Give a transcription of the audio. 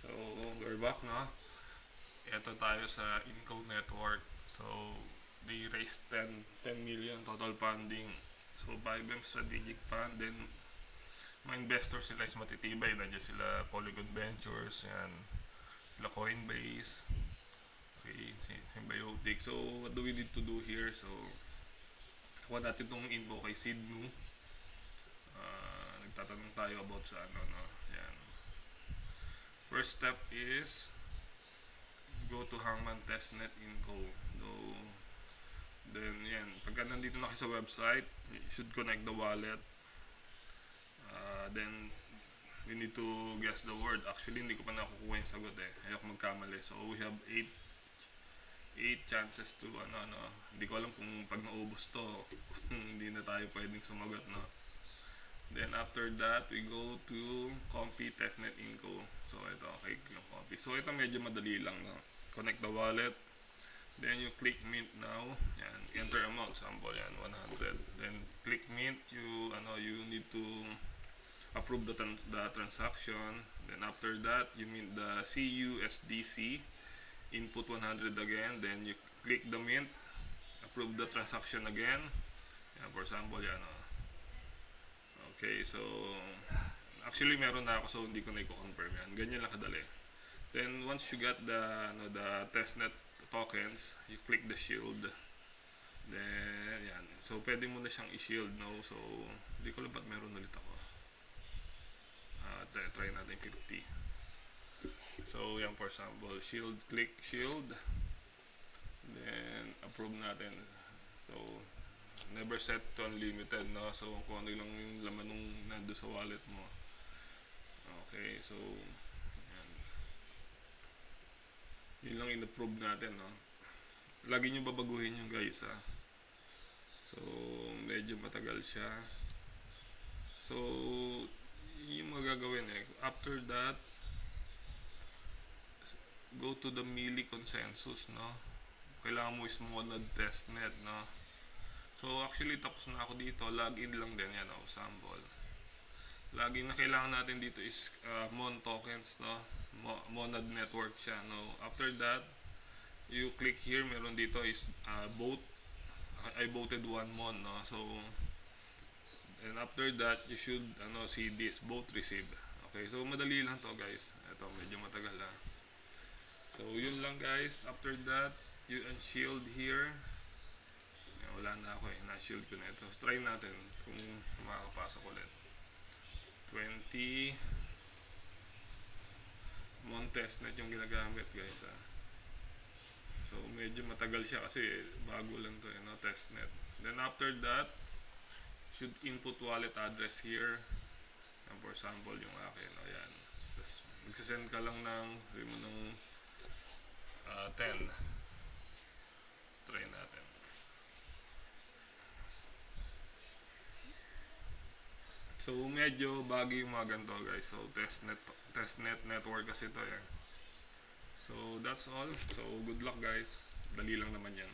So, we're back na. Ito tayo sa Incode Network. So, they raised 10 million total funding. So, 5M strategic fund. Then, mga investors sila is matitibay. Nandiyan sila Polygon Ventures, yan. Sila Coinbase. Okay, Symbiotic. So, what do we need to do here? So, kuha natin itong info kay Sidnu. Nagtatanong tayo about sa ano, no? Yan. First step is go to Hangman Testnet Info. So, then yan, pagka nandito na kayo sa website, you should connect the wallet. Then we need to guess the word. Actually, hindi ko pa nakukuha yung sagot eh. Ayoko magkamali. So we have 8 chances to hindi ko alam kung pag naubos to hindi na tayo pwedeng sumagot, no? Then after that, we go to Compi Testnet Info. So ito, click yung Compi. So ito medyo madali lang, no? Connect the wallet. Then you click mint now. Yan, enter amount, sample yan 100. Then click mint, you need to approve the transaction. Then after that, you mint the CUSDC, input 100 again. Then you click the mint, approve the transaction again. Yan, for example yan, okay, so actually meron na ako, so hindi ko na i-confirm yan. Ganyan lang kadali. Then once you got the testnet tokens, you click the shield. Then yan, so pwede mo na siyang i-shield, no? So hindi ko alam ba't meron ulit ako. Try natin 50. So yan, for example, shield, click shield. Then approve natin. So never set to unlimited, no? So kung ano lang yung laman nung nando sa wallet mo. Okay, so yun lang in-approve natin, no? Lagi nyo babaguhin yung guys, ha? So medyo matagal siya. So yung magagawin after that, go to the Mealy consensus, no? Kailangan mo is monad testnet, no? So actually tapos na ako dito. Login lang din yan, sample. Login na kailangan natin dito is mon tokens, no? Monad network siya, no? After that, you click here, meron dito is vote. I voted 1 mon, no? So and after that, you should see this vote received. Okay, so madali lang to, guys. Ito medyo matagal, ha. So yun lang, guys. After that, you unshield here. Wala na ako na-shield ko na ito. So try natin kung makakapasok ulit. 20 mon testnet yung ginagamit, guys, ha. So medyo matagal siya kasi bago lang to, testnet. Then after that, should input wallet address here. And for example, yung akin, ayan. Tapos magsasend ka lang ng 10. Try natin. So medyo bagay yung mga ganito, guys. So testnet network kasi ito, So that's all. So good luck, guys. Dali lang naman yan.